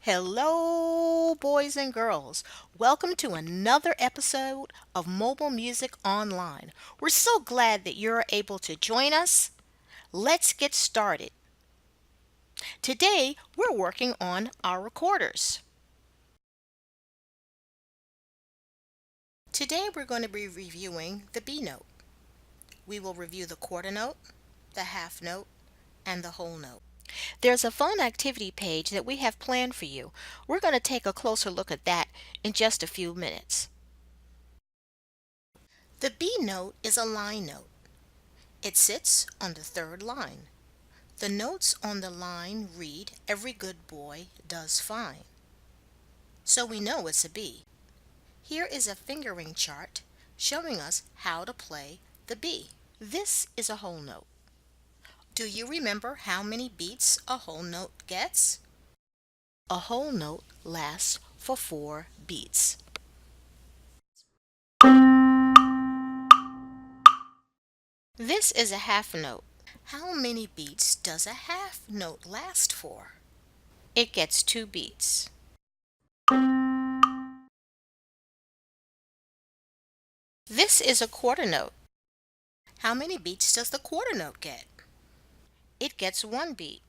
Hello, boys and girls. Welcome to another episode of Mobile Music Online. We're so glad that you're able to join us. Let's get started. Today, we're working on our recorders. Today, we're going to be reviewing the B note. We will review the quarter note, the half note, and the whole note. There's a fun activity page that we have planned for you. We're going to take a closer look at that in just a few minutes. The B note is a line note. It sits on the third line. The notes on the line read, "Every good boy does fine." So we know it's a B. Here is a fingering chart showing us how to play the B. This is a whole note. Do you remember how many beats a whole note gets? A whole note lasts for 4 beats. This is a half note. How many beats does a half note last for? It gets 2 beats. This is a quarter note. How many beats does the quarter note get? It gets 1 beat.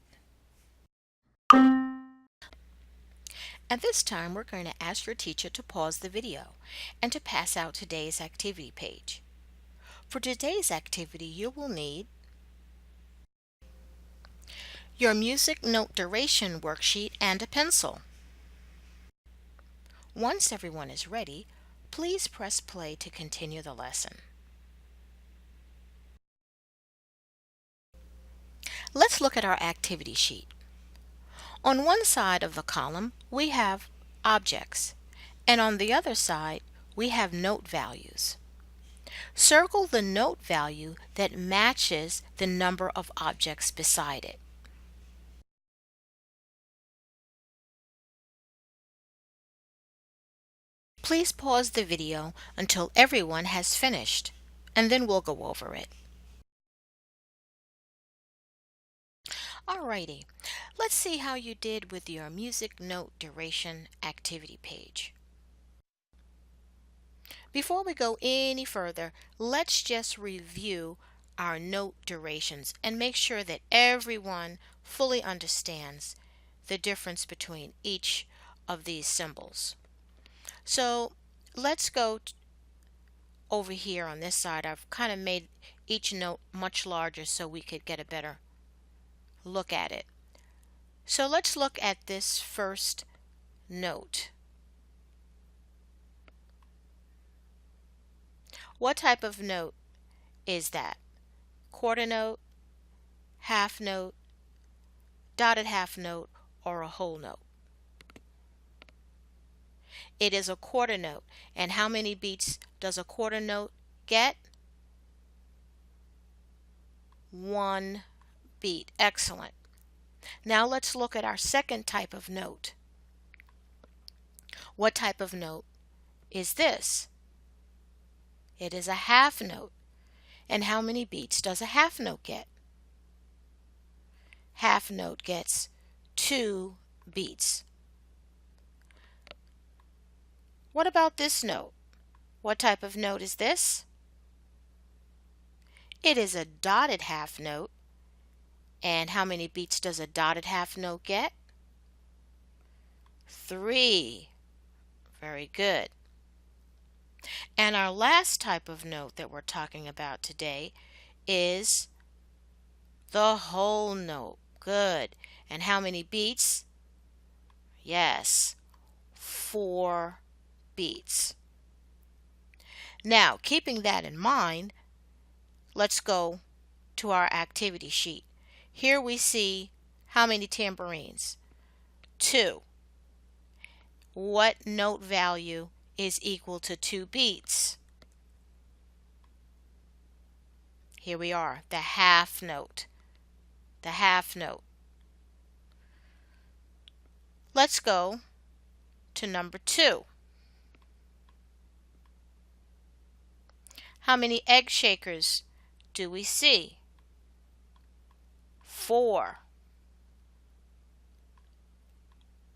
At this time, we're going to ask your teacher to pause the video and to pass out today's activity page. For today's activity, you will need your music note duration worksheet and a pencil. Once everyone is ready, please press play to continue the lesson. Let's look at our activity sheet. On one side of the column, we have objects, and on the other side, we have note values. Circle the note value that matches the number of objects beside it. Please pause the video until everyone has finished, and then we'll go over it. Alrighty, let's see how you did with your music note duration activity page. Before we go any further, let's just review our note durations and make sure that everyone fully understands the difference between each of these symbols. So let's go over here on this side. I've kind of made each note much larger so we could get a better look at it. So let's look at this first note. What type of note is that? Quarter note, half note, dotted half note, or a whole note? It is a quarter note. And how many beats does a quarter note get? 1 beat. Excellent. Now let's look at our second type of note. What type of note is this? It is a half note. And how many beats does a half note get? Half note gets 2 beats. What about this note? What type of note is this? It is a dotted half note. And how many beats does a dotted half note get? 3. Very good. And our last type of note that we're talking about today is the whole note. Good. And how many beats? Yes, 4 beats. Now, keeping that in mind, let's go to our activity sheet. Here we see how many tambourines? 2. What note value is equal to 2 beats? Here we are, the half note. The half note. Let's go to number 2. How many egg shakers do we see? 4.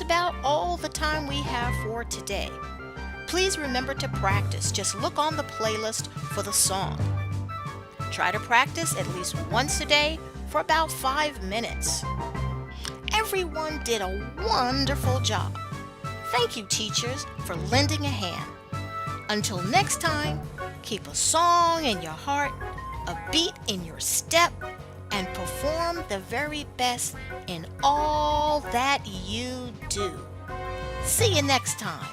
that's about all the time we have for today. Please remember to practice. Just look on the playlist for the song. Try to practice at least once a day for about 5 minutes. Everyone did a wonderful job. Thank you, teachers, for lending a hand. Until next time, keep a song in your heart, a beat in your step, and perform the very best in all that you do. See you next time.